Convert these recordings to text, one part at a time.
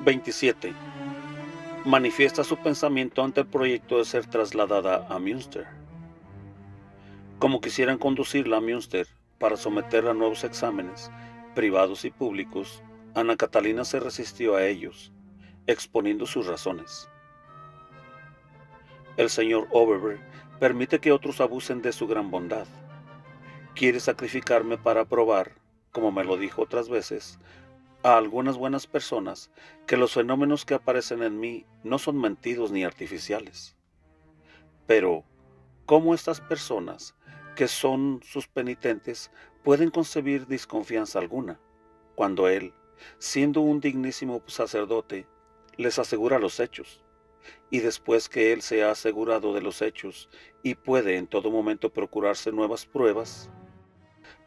27. Manifiesta su pensamiento ante el proyecto de ser trasladada a Münster. Como quisieran conducirla a Münster para someterla a nuevos exámenes, privados y públicos, Ana Catalina se resistió a ellos, exponiendo sus razones. El señor Overberg permite que otros abusen de su gran bondad. Quiere sacrificarme para probar, como me lo dijo otras veces, a algunas buenas personas que los fenómenos que aparecen en mí no son mentidos ni artificiales. Pero, ¿cómo estas personas, que son sus penitentes, pueden concebir desconfianza alguna, cuando él, siendo un dignísimo sacerdote, les asegura los hechos? Y después que él se ha asegurado de los hechos y puede en todo momento procurarse nuevas pruebas,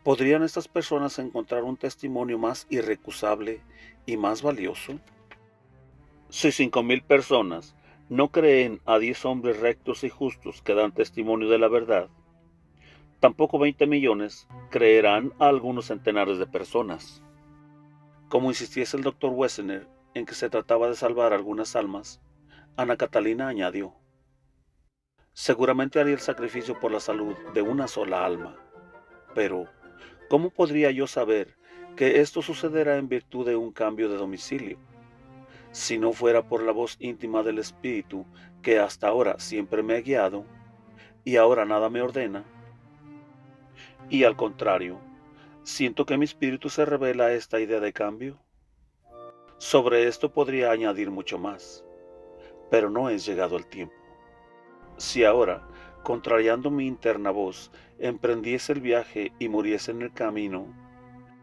¿podrían estas personas encontrar un testimonio más irrecusable y más valioso? Si 5.000 personas no creen a 10 hombres rectos y justos que dan testimonio de la verdad, tampoco 20 millones creerán a algunos centenares de personas. Como insistiese el doctor Wessener en que se trataba de salvar algunas almas, Ana Catalina añadió: seguramente haría el sacrificio por la salud de una sola alma, pero ¿cómo podría yo saber que esto sucederá en virtud de un cambio de domicilio, si no fuera por la voz íntima del Espíritu que hasta ahora siempre me ha guiado y ahora nada me ordena? Y al contrario, siento que mi espíritu se revela a esta idea de cambio. Sobre esto podría añadir mucho más, pero no es llegado el tiempo. Si ahora, contrariando mi interna voz, emprendiese el viaje y muriese en el camino,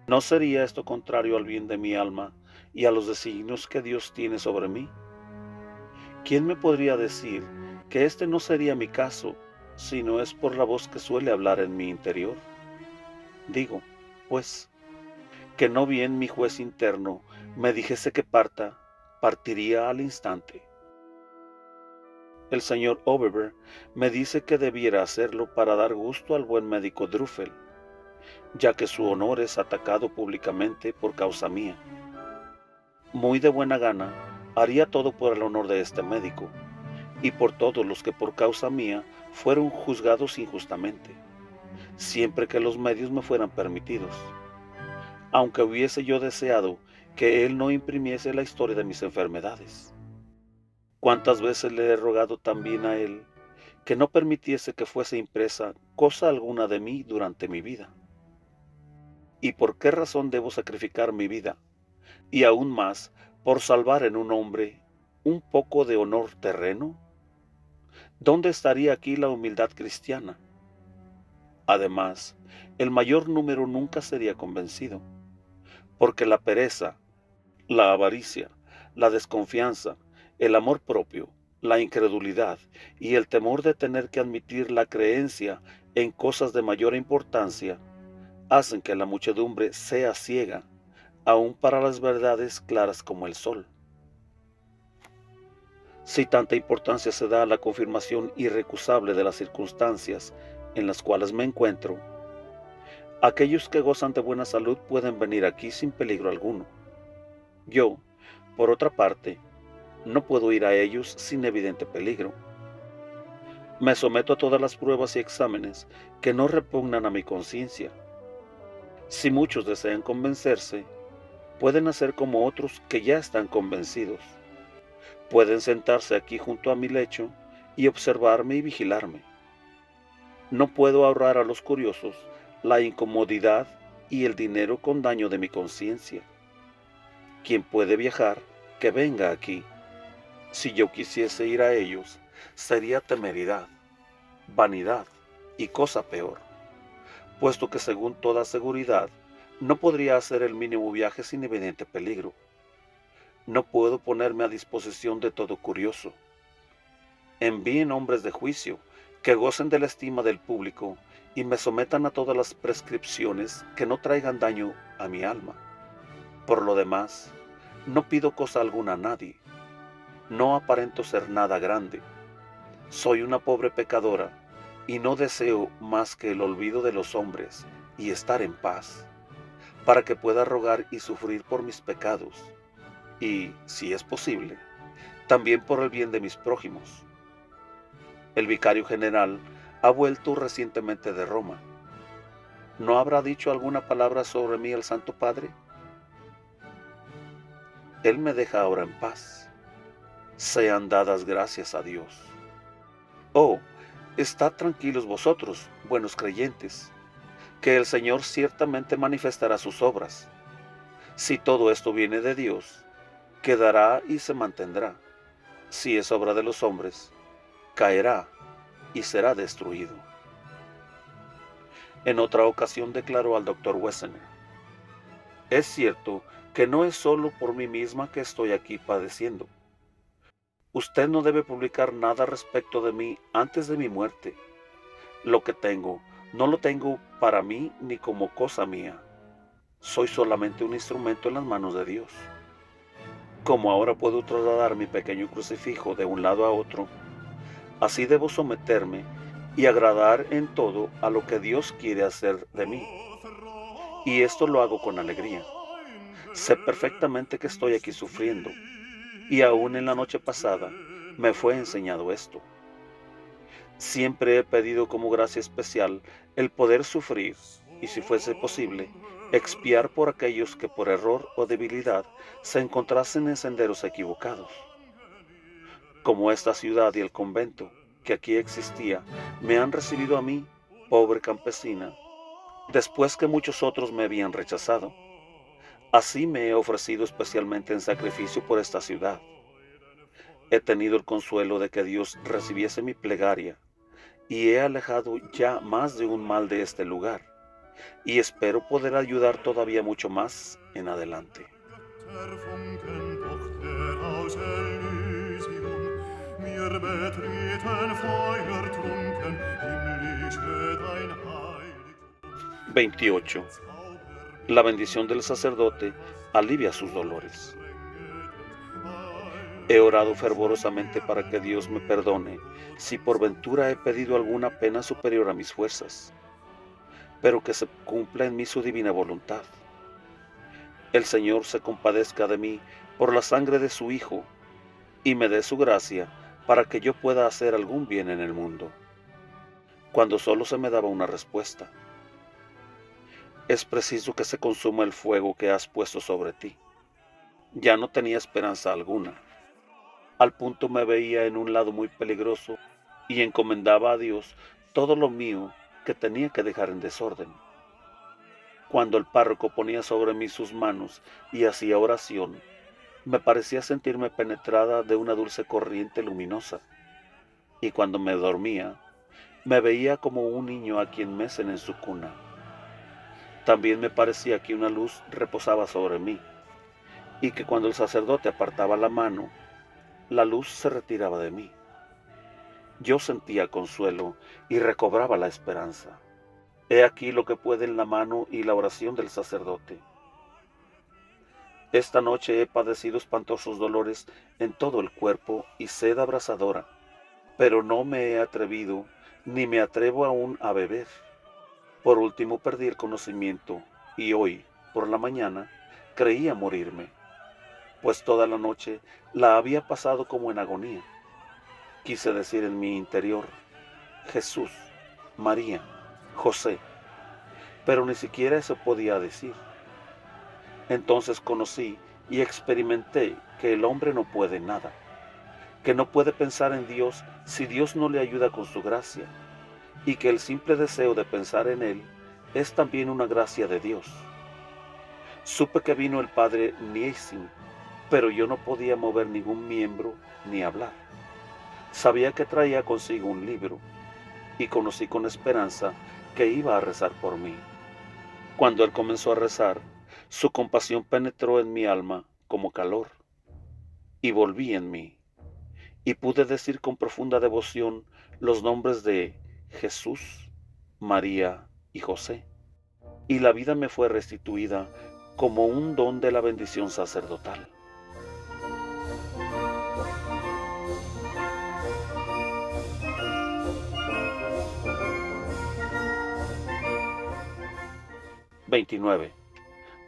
¿no sería esto contrario al bien de mi alma y a los designios que Dios tiene sobre mí? ¿Quién me podría decir que este no sería mi caso, si no es por la voz que suele hablar en mi interior? Digo, pues, que no bien mi juez interno me dijese que partiría al instante. El señor Overberg me dice que debiera hacerlo para dar gusto al buen médico Druffel, ya que su honor es atacado públicamente por causa mía. Muy de buena gana haría todo por el honor de este médico y por todos los que por causa mía fueron juzgados injustamente, siempre que los medios me fueran permitidos, aunque hubiese yo deseado que él no imprimiese la historia de mis enfermedades. ¿Cuántas veces le he rogado también a él que no permitiese que fuese impresa cosa alguna de mí durante mi vida? ¿Y por qué razón debo sacrificar mi vida, y aún más por salvar en un hombre un poco de honor terreno? ¿Dónde estaría aquí la humildad cristiana? Además, el mayor número nunca sería convencido, porque la pereza, la avaricia, la desconfianza, el amor propio, la incredulidad y el temor de tener que admitir la creencia en cosas de mayor importancia hacen que la muchedumbre sea ciega, aun para las verdades claras como el sol. Si tanta importancia se da a la confirmación irrecusable de las circunstancias en las cuales me encuentro, aquellos que gozan de buena salud pueden venir aquí sin peligro alguno. Yo, por otra parte, no puedo ir a ellos sin evidente peligro. Me someto a todas las pruebas y exámenes que no repugnan a mi conciencia. Si muchos desean convencerse, pueden hacer como otros que ya están convencidos. Pueden sentarse aquí junto a mi lecho y observarme y vigilarme. No puedo ahorrar a los curiosos la incomodidad y el dinero con daño de mi conciencia. Quien puede viajar, que venga aquí. Si yo quisiese ir a ellos, sería temeridad, vanidad y cosa peor, puesto que según toda seguridad, no podría hacer el mínimo viaje sin evidente peligro. No puedo ponerme a disposición de todo curioso. Envíen hombres de juicio que gocen de la estima del público y me sometan a todas las prescripciones que no traigan daño a mi alma. Por lo demás, no pido cosa alguna a nadie. No aparento ser nada grande. Soy una pobre pecadora y no deseo más que el olvido de los hombres y estar en paz, para que pueda rogar y sufrir por mis pecados. y, si es posible, también por el bien de mis prójimos. El vicario general ha vuelto recientemente de Roma. ¿No habrá dicho alguna palabra sobre mí el Santo Padre? Él me deja ahora en paz. Sean dadas gracias a Dios. Oh, estad tranquilos vosotros, buenos creyentes, que el Señor ciertamente manifestará sus obras. Si todo esto viene de Dios, quedará y se mantendrá. Si es obra de los hombres, caerá y será destruido. En otra ocasión declaró al doctor Wessener: es cierto que no es solo por mí misma que estoy aquí padeciendo. Usted no debe publicar nada respecto de mí antes de mi muerte. Lo que tengo, no lo tengo para mí ni como cosa mía. Soy solamente un instrumento en las manos de Dios. Como ahora puedo trasladar mi pequeño crucifijo de un lado a otro, así debo someterme y agradar en todo a lo que Dios quiere hacer de mí. Y esto lo hago con alegría. Sé perfectamente que estoy aquí sufriendo, y aún en la noche pasada me fue enseñado esto. Siempre he pedido como gracia especial el poder sufrir y, si fuese posible, expiar por aquellos que por error o debilidad se encontrasen en senderos equivocados. Como esta ciudad y el convento que aquí existía me han recibido a mí, pobre campesina, después que muchos otros me habían rechazado, así me he ofrecido especialmente en sacrificio por esta ciudad. He tenido el consuelo de que Dios recibiese mi plegaria, y he alejado ya más de un mal de este lugar, y espero poder ayudar todavía mucho más en adelante. XXVIII. La bendición del sacerdote alivia sus dolores. He orado fervorosamente para que Dios me perdone si por ventura he pedido alguna pena superior a mis fuerzas, pero que se cumpla en mí su divina voluntad. El Señor se compadezca de mí por la sangre de su Hijo y me dé su gracia para que yo pueda hacer algún bien en el mundo. Cuando solo se me daba una respuesta: es preciso que se consuma el fuego que has puesto sobre ti. Ya no tenía esperanza alguna. Al punto me veía en un lado muy peligroso y encomendaba a Dios todo lo mío que tenía que dejar en desorden. Cuando el párroco ponía sobre mí sus manos y hacía oración, me parecía sentirme penetrada de una dulce corriente luminosa, y cuando me dormía, me veía como un niño a quien mecen en su cuna. También me parecía que una luz reposaba sobre mí, y que cuando el sacerdote apartaba la mano, la luz se retiraba de mí. Yo sentía consuelo y recobraba la esperanza. He aquí lo que pueden la mano y la oración del sacerdote. Esta noche he padecido espantosos dolores en todo el cuerpo y sed abrasadora, pero no me he atrevido ni me atrevo aún a beber. Por último perdí el conocimiento y hoy, por la mañana, creía morirme, pues toda la noche la había pasado como en agonía. Quise decir en mi interior: Jesús, María, José, pero ni siquiera eso podía decir. Entonces conocí y experimenté que el hombre no puede nada, que no puede pensar en Dios si Dios no le ayuda con su gracia, y que el simple deseo de pensar en Él es también una gracia de Dios. Supe que vino el padre Niesing, pero yo no podía mover ningún miembro ni hablar. Sabía que traía consigo un libro, y conocí con esperanza que iba a rezar por mí. Cuando él comenzó a rezar, su compasión penetró en mi alma como calor, y volví en mí, y pude decir con profunda devoción los nombres de Jesús, María y José, y la vida me fue restituida como un don de la bendición sacerdotal. XXIX.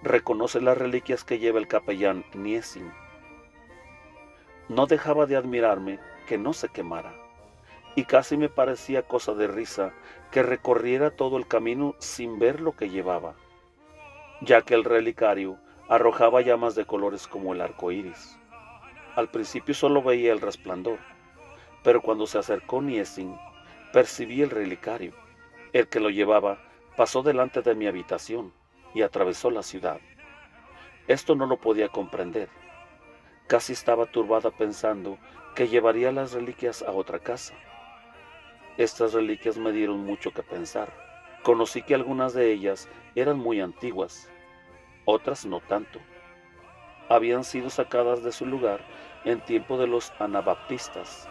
Reconoce las reliquias que lleva el capellán Niesing. No dejaba de admirarme que no se quemara, y casi me parecía cosa de risa que recorriera todo el camino sin ver lo que llevaba, ya que el relicario arrojaba llamas de colores como el arco iris. Al principio solo veía el resplandor, pero cuando se acercó Niesing, percibí el relicario. El que lo llevaba pasó delante de mi habitación y atravesó la ciudad. Esto no lo podía comprender. Casi estaba turbada pensando que llevaría las reliquias a otra casa. Estas reliquias me dieron mucho que pensar. Conocí que algunas de ellas eran muy antiguas, otras no tanto. Habían sido sacadas de su lugar en tiempo de los anabaptistas.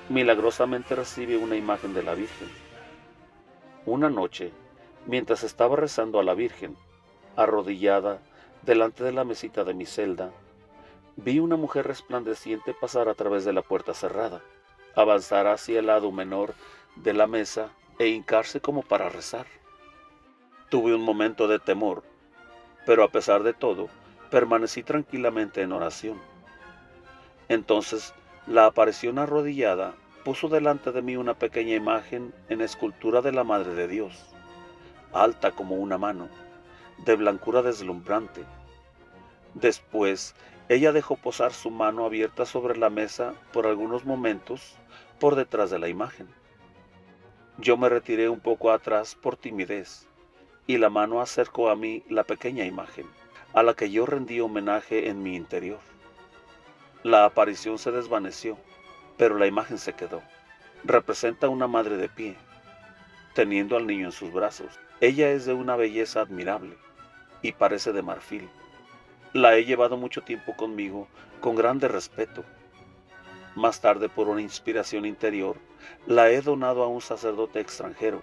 Milagrosamente recibe una imagen de la Virgen. Una noche, mientras estaba rezando a la Virgen, arrodillada delante de la mesita de mi celda, vi una mujer resplandeciente pasar a través de la puerta cerrada, avanzar hacia el lado menor de la mesa e hincarse como para rezar. Tuve un momento de temor, pero a pesar de todo, permanecí tranquilamente en oración. Entonces, la aparición arrodillada puso delante de mí una pequeña imagen en escultura de la Madre de Dios, alta como una mano, de blancura deslumbrante. Después, ella dejó posar su mano abierta sobre la mesa por algunos momentos por detrás de la imagen. Yo me retiré un poco atrás por timidez, y la mano acercó a mí la pequeña imagen, a la que yo rendí homenaje en mi interior. La aparición se desvaneció, pero la imagen se quedó. Representa una madre de pie, teniendo al niño en sus brazos. Ella es de una belleza admirable y parece de marfil. La he llevado mucho tiempo conmigo con grande respeto. Más tarde, por una inspiración interior, la he donado a un sacerdote extranjero,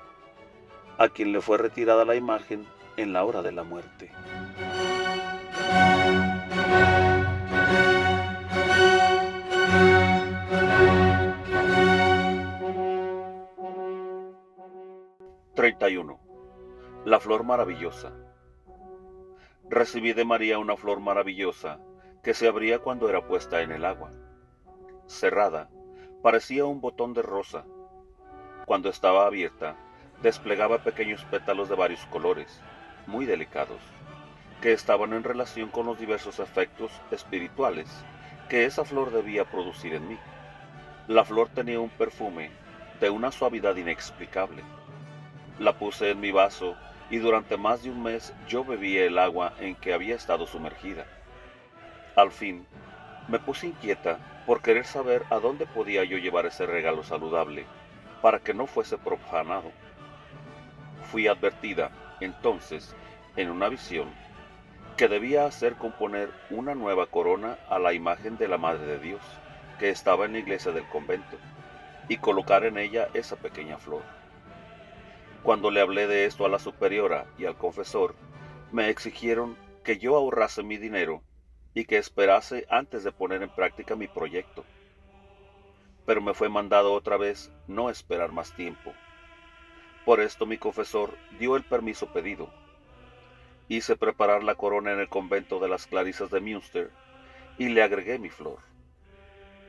a quien le fue retirada la imagen en la hora de la muerte. (31) La flor maravillosa. Recibí de María una flor maravillosa que se abría cuando era puesta en el agua. Cerrada, parecía un botón de rosa. Cuando estaba abierta, desplegaba pequeños pétalos de varios colores, muy delicados, que estaban en relación con los diversos efectos espirituales que esa flor debía producir en mí. La flor tenía un perfume de una suavidad inexplicable. La puse en mi vaso y durante más de un mes yo bebía el agua en que había estado sumergida. Al fin, me puse inquieta por querer saber a dónde podía yo llevar ese regalo saludable para que no fuese profanado. Fui advertida, entonces, en una visión, que debía hacer componer una nueva corona a la imagen de la Madre de Dios, que estaba en la iglesia del convento, y colocar en ella esa pequeña flor. Cuando le hablé de esto a la superiora y al confesor, me exigieron que yo ahorrase mi dinero y que esperase antes de poner en práctica mi proyecto. Pero me fue mandado otra vez no esperar más tiempo. Por esto mi confesor dio el permiso pedido. Hice preparar la corona en el convento de las Clarisas de Münster y le agregué mi flor.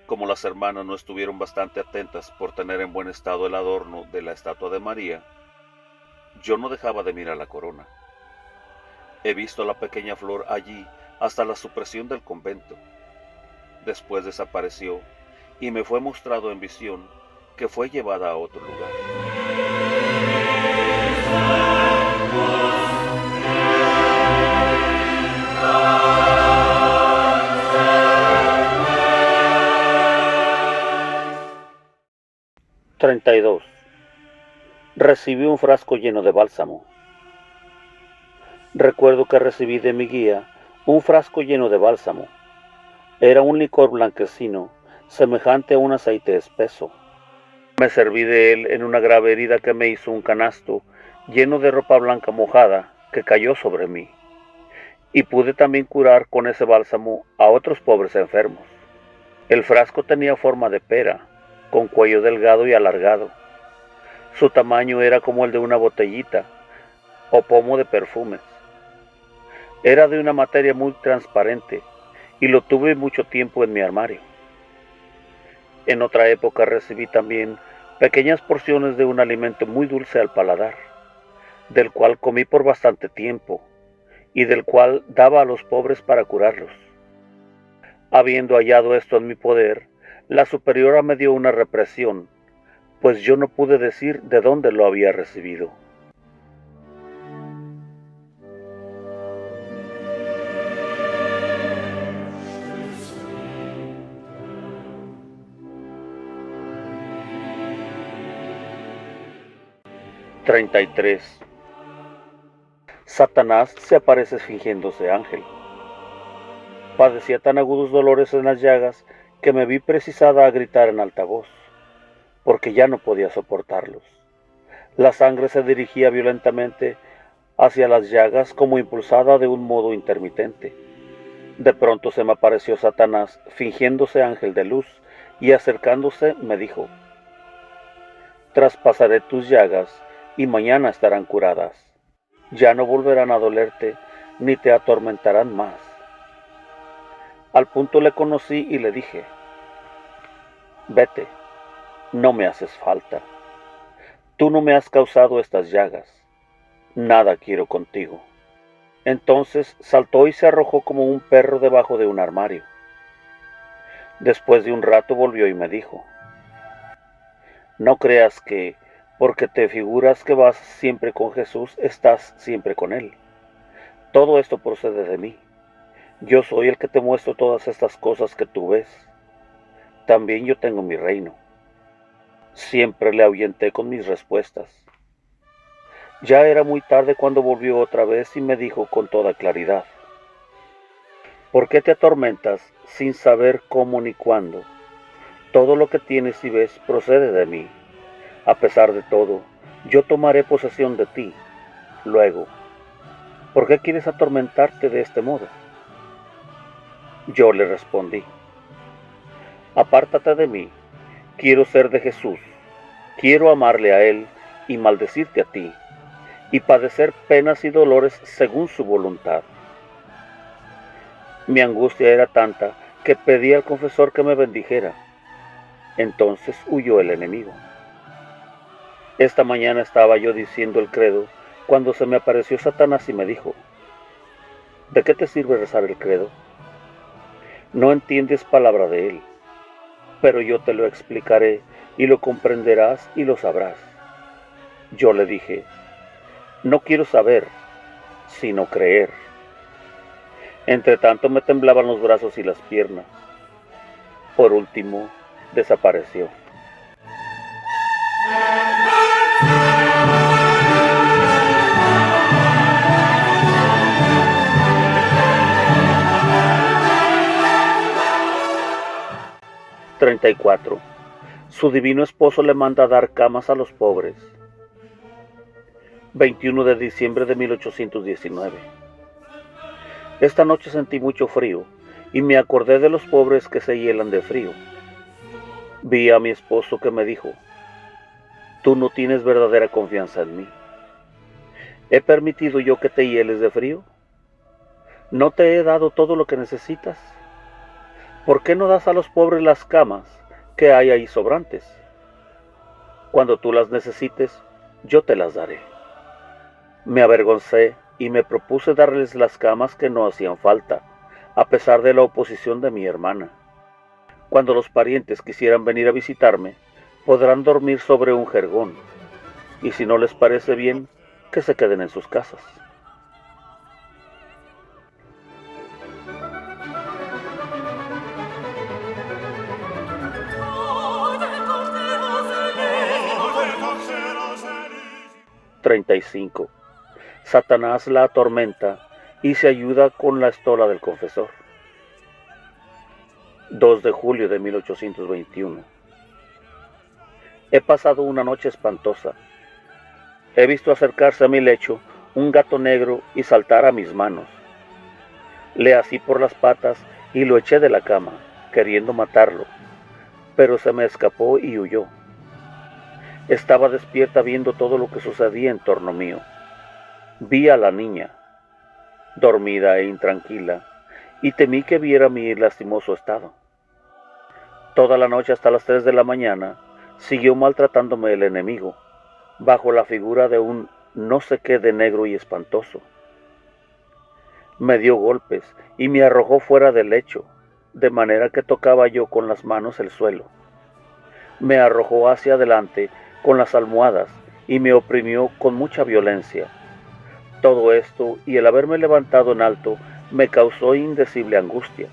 Como las hermanas no estuvieron bastante atentas por tener en buen estado el adorno de la estatua de María, yo no dejaba de mirar la corona. He visto la pequeña flor allí hasta la supresión del convento. Después desapareció y me fue mostrado en visión que fue llevada a otro lugar. (32) Recibí un frasco lleno de bálsamo. Recuerdo que recibí de mi guía un frasco lleno de bálsamo. Era un licor blanquecino, semejante a un aceite espeso. Me serví de él en una grave herida que me hizo un canasto lleno de ropa blanca mojada que cayó sobre mí. Y pude también curar con ese bálsamo a otros pobres enfermos. El frasco tenía forma de pera, con cuello delgado y alargado. Su tamaño era como el de una botellita o pomo de perfumes. Era de una materia muy transparente y lo tuve mucho tiempo en mi armario. En otra época recibí también pequeñas porciones de un alimento muy dulce al paladar, del cual comí por bastante tiempo y del cual daba a los pobres para curarlos. Habiendo hallado esto en mi poder, la superiora me dio una represión, pues yo no pude decir de dónde lo había recibido. (33) Satanás se aparece fingiéndose ángel. Padecía tan agudos dolores en las llagas que me vi precisada a gritar en alta voz, porque ya no podía soportarlos. La sangre se dirigía violentamente hacia las llagas como impulsada de un modo intermitente. De pronto se me apareció Satanás fingiéndose ángel de luz y acercándose me dijo: traspasaré tus llagas y mañana estarán curadas. Ya no volverán a dolerte ni te atormentarán más. Al punto le conocí y le dije: vete, no me haces falta. Tú no me has causado estas llagas. Nada quiero contigo. Entonces saltó y se arrojó como un perro debajo de un armario. Después de un rato volvió y me dijo: no creas que, porque te figuras que vas siempre con Jesús, estás siempre con Él. Todo esto procede de mí. Yo soy el que te muestro todas estas cosas que tú ves. También yo tengo mi reino. Siempre le ahuyenté con mis respuestas. Ya era muy tarde cuando volvió otra vez y me dijo con toda claridad: ¿por qué te atormentas sin saber cómo ni cuándo? Todo lo que tienes y ves procede de mí. A pesar de todo, yo tomaré posesión de ti. Luego, ¿por qué quieres atormentarte de este modo? Yo le respondí: apártate de mí, quiero ser de Jesús, quiero amarle a Él y maldecirte a ti, y padecer penas y dolores según su voluntad. Mi angustia era tanta que pedí al confesor que me bendijera. Entonces huyó el enemigo. Esta mañana estaba yo diciendo el credo cuando se me apareció Satanás y me dijo: ¿de qué te sirve rezar el credo? No entiendes palabra de él, pero yo te lo explicaré y lo comprenderás y lo sabrás. Yo le dije: no quiero saber, sino creer. Entre tanto me temblaban los brazos y las piernas. Por último, desapareció. (34) Su divino esposo le manda dar camas a los pobres. 21 de diciembre de 1819. Esta noche sentí mucho frío y me acordé de los pobres que se hielan de frío. Vi a mi esposo que me dijo: tú no tienes verdadera confianza en mí. ¿He permitido yo que te hieles de frío? ¿No te he dado todo lo que necesitas? ¿Por qué no das a los pobres las camas que hay ahí sobrantes? Cuando tú las necesites, yo te las daré. Me avergoncé y me propuse darles las camas que no hacían falta, a pesar de la oposición de mi hermana. Cuando los parientes quisieran venir a visitarme, podrán dormir sobre un jergón, y si no les parece bien, que se queden en sus casas. (35) Satanás la atormenta y se ayuda con la estola del confesor. 2 de julio de 1821. He pasado una noche espantosa. He visto acercarse a mi lecho un gato negro y saltar a mis manos. Le así por las patas y lo eché de la cama, queriendo matarlo, pero se me escapó y huyó. Estaba despierta viendo todo lo que sucedía en torno mío. Vi a la niña, dormida e intranquila, y temí que viera mi lastimoso estado. Toda la noche hasta las 3 de la mañana siguió maltratándome el enemigo, bajo la figura de un no sé qué de negro y espantoso. Me dio golpes y me arrojó fuera del lecho, de manera que tocaba yo con las manos el suelo. Me arrojó hacia adelante con las almohadas y me oprimió con mucha violencia. Todo esto y el haberme levantado en alto me causó indecible angustia.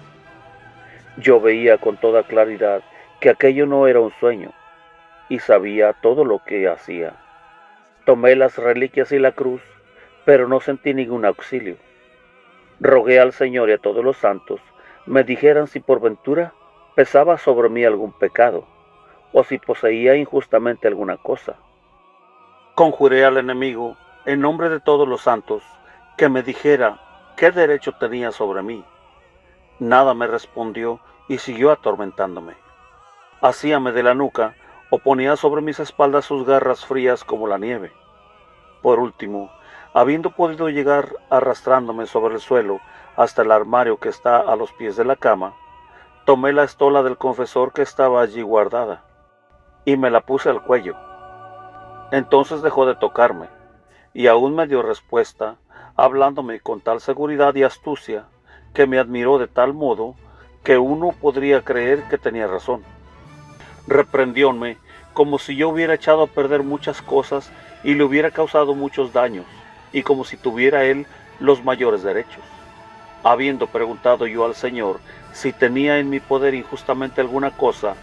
Yo veía con toda claridad que aquello no era un sueño y sabía todo lo que hacía. Tomé las reliquias y la cruz, pero no sentí ningún auxilio. Rogué al Señor y a todos los santos me dijeran si por ventura pesaba sobre mí algún pecado, o si poseía injustamente alguna cosa. Conjuré al enemigo, en nombre de todos los santos, que me dijera qué derecho tenía sobre mí. Nada me respondió y siguió atormentándome. Hacíame de la nuca o ponía sobre mis espaldas sus garras frías como la nieve. Por último, habiendo podido llegar arrastrándome sobre el suelo hasta el armario que está a los pies de la cama, tomé la estola del confesor que estaba allí guardada y me la puse al cuello. Entonces dejó de tocarme y aún me dio respuesta, hablándome con tal seguridad y astucia que me admiró de tal modo que uno podría creer que tenía razón. Reprendióme como si yo hubiera echado a perder muchas cosas y le hubiera causado muchos daños, y como si tuviera él los mayores derechos. Habiendo preguntado yo al Señor si tenía en mi poder injustamente alguna cosa,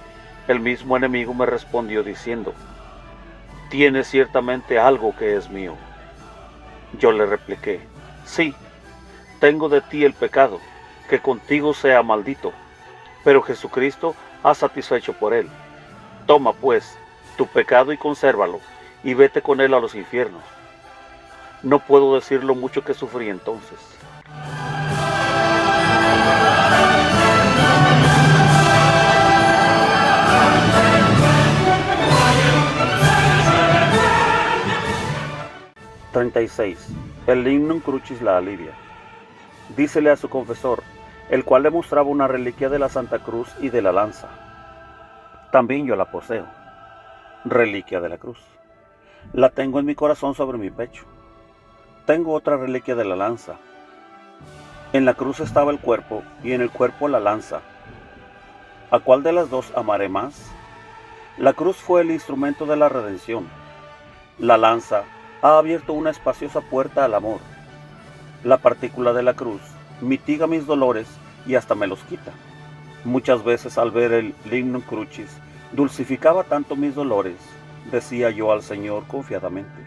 el mismo enemigo me respondió diciendo: «Tienes ciertamente algo que es mío». Yo le repliqué: «Sí, tengo de ti el pecado, que contigo sea maldito, pero Jesucristo ha satisfecho por él. Toma, pues, tu pecado y consérvalo, y vete con él a los infiernos». No puedo decir lo mucho que sufrí entonces. «36. El lignum crucis la alivia. Dícele a su confesor, el cual le mostraba una reliquia de la Santa Cruz y de la lanza. También yo la poseo, reliquia de la cruz. La tengo en mi corazón sobre mi pecho. Tengo otra reliquia de la lanza. En la cruz estaba el cuerpo y en el cuerpo la lanza. ¿A cuál de las dos amaré más? La cruz fue el instrumento de la redención. La lanza ha abierto una espaciosa puerta al amor. La partícula de la cruz mitiga mis dolores y hasta me los quita. Muchas veces al ver el lignum crucis dulcificaba tanto mis dolores, decía yo al Señor confiadamente: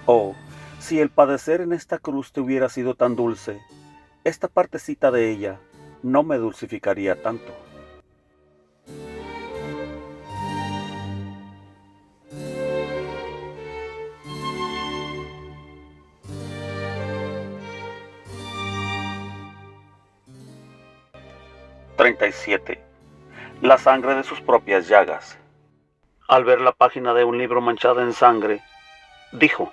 «Oh, si el padecer en esta cruz te hubiera sido tan dulce, esta partecita de ella no me dulcificaría tanto». «37. La sangre de sus propias llagas». Al ver la página de un libro manchada en sangre, dijo: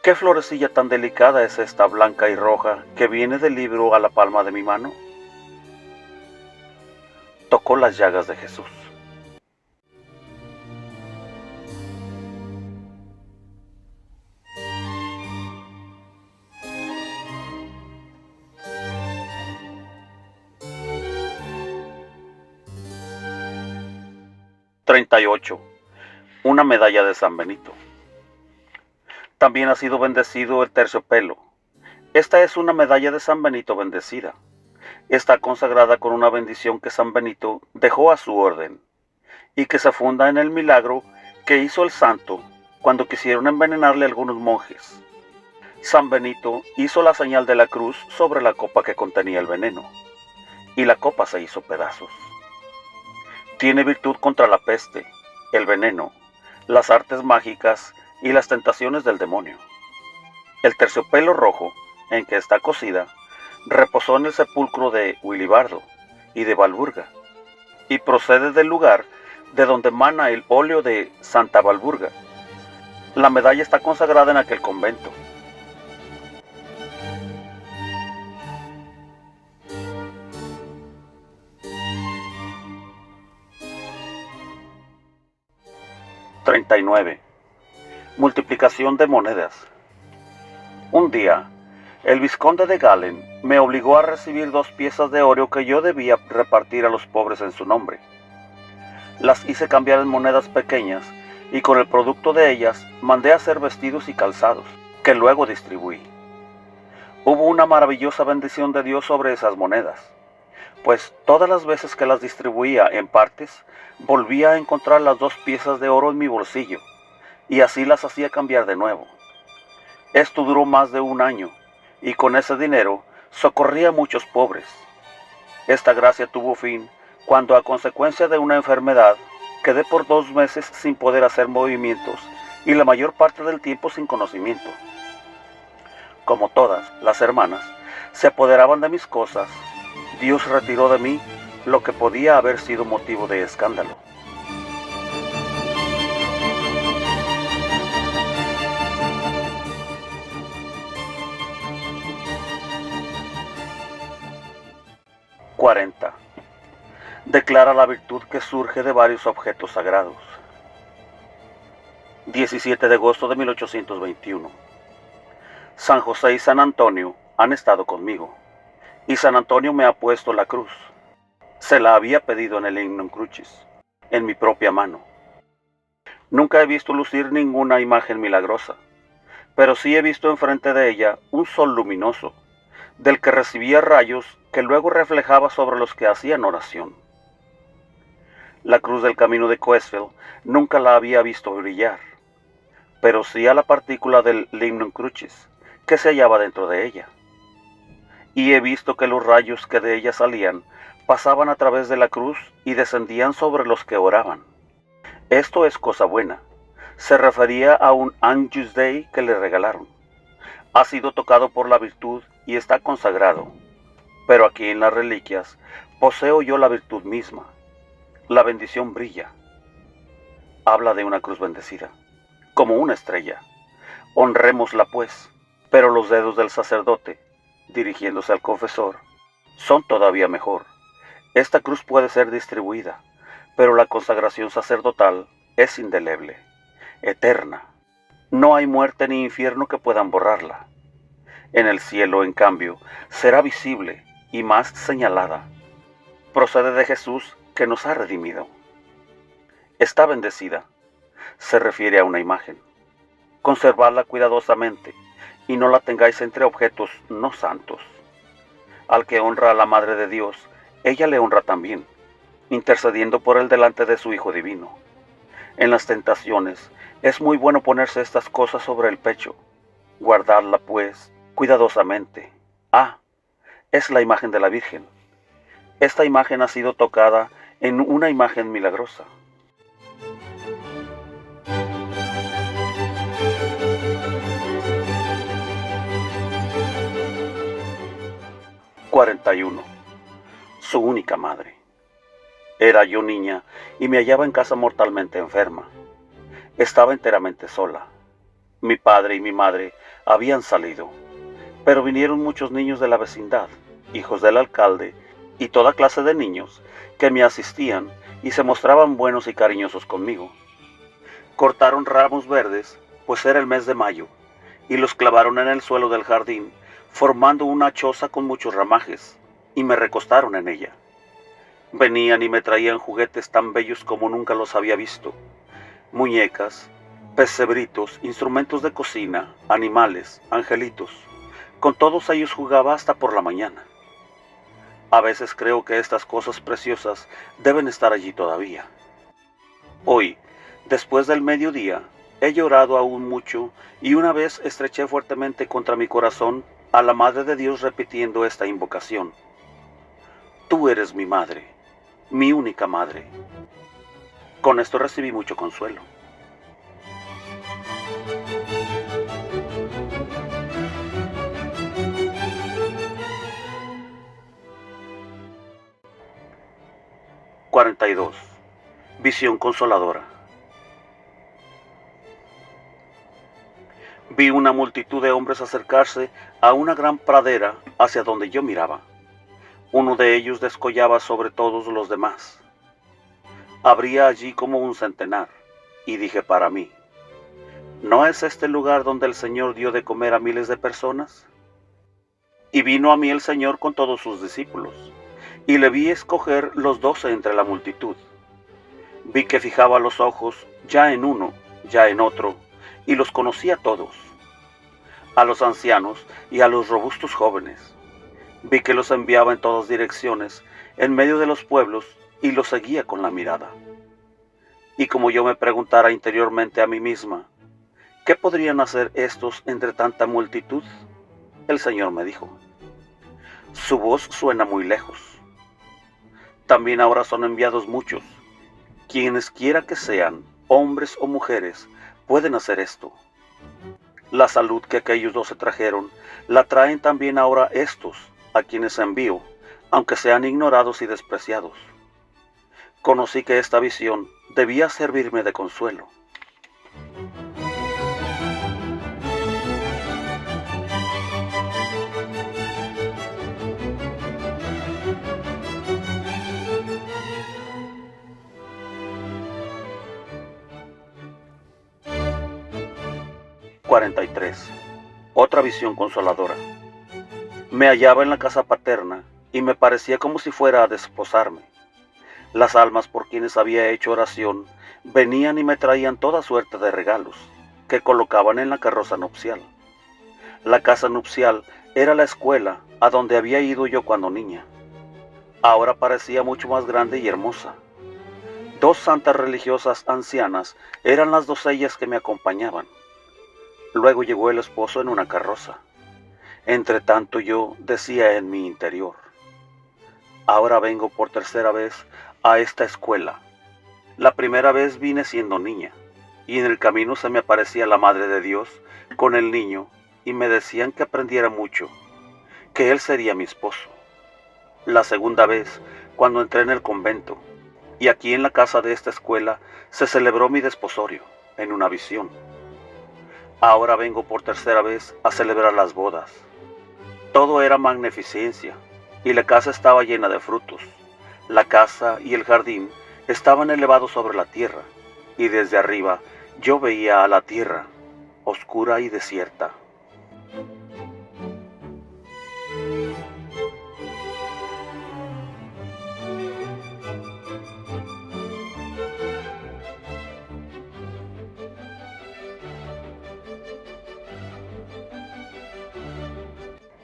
«¿Qué florecilla tan delicada es esta, blanca y roja, que viene del libro a la palma de mi mano?». Tocó las llagas de Jesús. «38. Una medalla de San Benito». También ha sido bendecido el terciopelo. Esta es una medalla de San Benito bendecida. Está consagrada con una bendición que San Benito dejó a su orden, y que se funda en el milagro que hizo el santo cuando quisieron envenenarle a algunos monjes. San Benito hizo la señal de la cruz sobre la copa que contenía el veneno, y la copa se hizo pedazos. Tiene virtud contra la peste, el veneno, las artes mágicas y las tentaciones del demonio. El terciopelo rojo, en que está cosida, reposó en el sepulcro de Wilibardo y de Valburga, y procede del lugar de donde mana el óleo de Santa Valburga. La medalla está consagrada en aquel convento. (39) Multiplicación de monedas. Un día, el vizconde de Galen me obligó a recibir 2 piezas de oro que yo debía repartir a los pobres en su nombre. Las hice cambiar en monedas pequeñas y con el producto de ellas mandé a hacer vestidos y calzados, que luego distribuí. Hubo una maravillosa bendición de Dios sobre esas monedas, pues todas las veces que las distribuía en partes, volvía a encontrar las 2 piezas de oro en mi bolsillo, y así las hacía cambiar de nuevo. Esto duró más de 1 año, y con ese dinero socorría a muchos pobres. Esta gracia tuvo fin cuando, a consecuencia de una enfermedad, quedé por 2 meses sin poder hacer movimientos y la mayor parte del tiempo sin conocimiento. Como todas las hermanas se apoderaban de mis cosas, Dios retiró de mí lo que podía haber sido motivo de escándalo. (40) Declara la virtud que surge de varios objetos sagrados. 17 de agosto de 1821. San José y San Antonio han estado conmigo, y San Antonio me ha puesto la cruz. Se la había pedido en el Lignum Crucis, en mi propia mano. Nunca he visto lucir ninguna imagen milagrosa, pero sí he visto enfrente de ella un sol luminoso, del que recibía rayos que luego reflejaba sobre los que hacían oración. La cruz del camino de Coesfeld nunca la había visto brillar, pero sí a la partícula del Lignum Crucis, que se hallaba dentro de ella. Y he visto que los rayos que de ella salían pasaban a través de la cruz y descendían sobre los que oraban. Esto es cosa buena. Se refería a un Agnus Dei que le regalaron. Ha sido tocado por la virtud y está consagrado. Pero aquí en las reliquias poseo yo la virtud misma. La bendición brilla. Habla de una cruz bendecida, como una estrella. Honrémosla pues. Pero los dedos del sacerdote, dirigiéndose al confesor, son todavía mejor. Esta cruz puede ser distribuida, pero la consagración sacerdotal es indeleble, eterna. No hay muerte ni infierno que puedan borrarla. En el cielo, en cambio, será visible y más señalada. Procede de Jesús, que nos ha redimido. Está bendecida. Se refiere a una imagen. Conservadla cuidadosamente y no la tengáis entre objetos no santos. Al que honra a la Madre de Dios, ella le honra también, intercediendo por él delante de su Hijo Divino. En las tentaciones es muy bueno ponerse estas cosas sobre el pecho. Guardadla, pues, cuidadosamente. Es la imagen de la Virgen. Esta imagen ha sido tocada en una imagen milagrosa. (41) Su única madre. Era yo niña y me hallaba en casa mortalmente enferma. Estaba enteramente sola. Mi padre y mi madre habían salido, pero vinieron muchos niños de la vecindad, hijos del alcalde, y toda clase de niños que me asistían y se mostraban buenos y cariñosos conmigo. Cortaron ramos verdes, pues era el mes de mayo, y los clavaron en el suelo del jardín, formando una choza con muchos ramajes, y me recostaron en ella. Venían y me traían juguetes tan bellos como nunca los había visto: muñecas, pecebritos, instrumentos de cocina, animales, angelitos. Con todos ellos jugaba hasta por la mañana. A veces creo que estas cosas preciosas deben estar allí todavía. Hoy, después del mediodía, he llorado aún mucho y una vez estreché fuertemente contra mi corazón a la Madre de Dios repitiendo esta invocación: Tú eres mi madre, mi única madre. Con esto recibí mucho consuelo. 42. Visión consoladora. Vi una multitud de hombres acercarse a una gran pradera hacia donde yo miraba. Uno de ellos descollaba sobre todos los demás. Habría allí como un centenar, y dije para mí, ¿no es este el lugar donde el Señor dio de comer a miles de personas? Y vino a mí el Señor con todos sus discípulos, y le vi escoger los 12 entre la multitud. Vi que fijaba los ojos ya en uno, ya en otro, y los conocía todos, a los ancianos y a los robustos jóvenes. Vi que los enviaba en todas direcciones, en medio de los pueblos, y los seguía con la mirada. Y como yo me preguntara interiormente a mí misma, ¿qué podrían hacer estos entre tanta multitud? El Señor me dijo, su voz suena muy lejos. También ahora son enviados muchos. Quienes quiera que sean, hombres o mujeres, pueden hacer esto. La salud que aquellos 12 trajeron, la traen también ahora estos, a quienes envío, aunque sean ignorados y despreciados. Conocí que esta visión debía servirme de consuelo. (43) Otra visión consoladora. Me hallaba en la casa paterna y me parecía como si fuera a desposarme. Las almas por quienes había hecho oración venían y me traían toda suerte de regalos que colocaban en la carroza nupcial. La casa nupcial era la escuela a donde había ido yo cuando niña. Ahora parecía mucho más grande y hermosa. 2 santas religiosas ancianas eran las doncellas que me acompañaban. Luego llegó el esposo en una carroza. Entre tanto yo decía en mi interior, ahora vengo por tercera vez a esta escuela. La primera vez vine siendo niña, y en el camino se me aparecía la Madre de Dios con el niño, y me decían que aprendiera mucho, que él sería mi esposo. La segunda vez, cuando entré en el convento, y aquí en la casa de esta escuela, se celebró mi desposorio, en una visión. Ahora vengo por tercera vez a celebrar las bodas. Todo era magnificencia, y la casa estaba llena de frutos. La casa y el jardín estaban elevados sobre la tierra, y desde arriba yo veía a la tierra, oscura y desierta.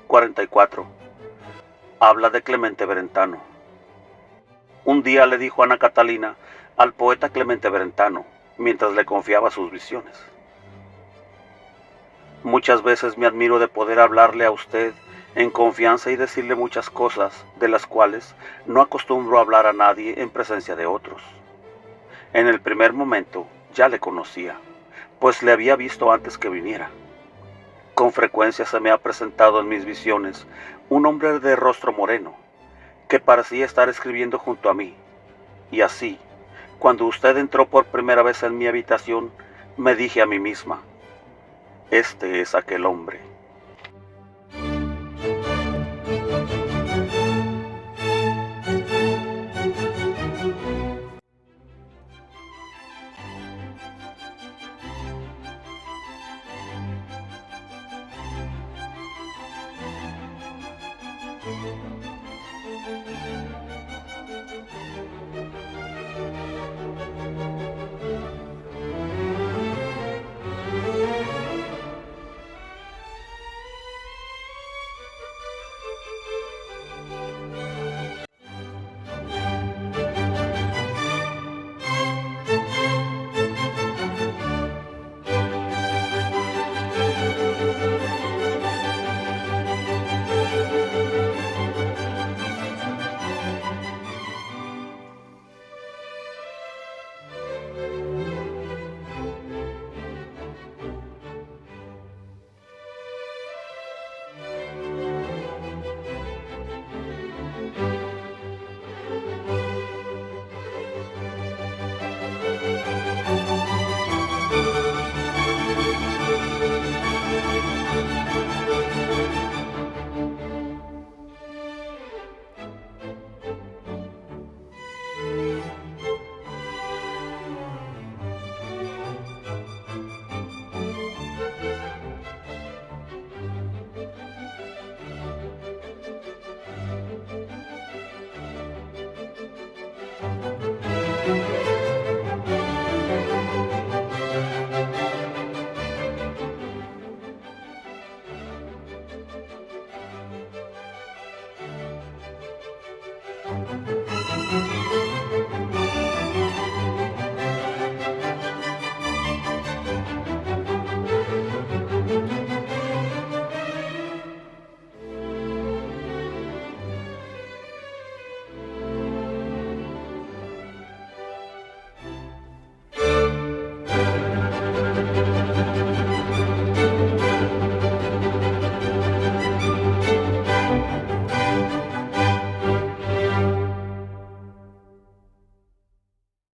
(44) Habla de Clemente Brentano. Un día le dijo Ana Catalina al poeta Clemente Brentano, mientras le confiaba sus visiones. Muchas veces me admiro de poder hablarle a usted en confianza y decirle muchas cosas de las cuales no acostumbro a hablar a nadie en presencia de otros. En el primer momento ya le conocía, pues le había visto antes que viniera. Con frecuencia se me ha presentado en mis visiones un hombre de rostro moreno, que parecía estar escribiendo junto a mí, y así, cuando usted entró por primera vez en mi habitación, me dije a mí misma, este es aquel hombre.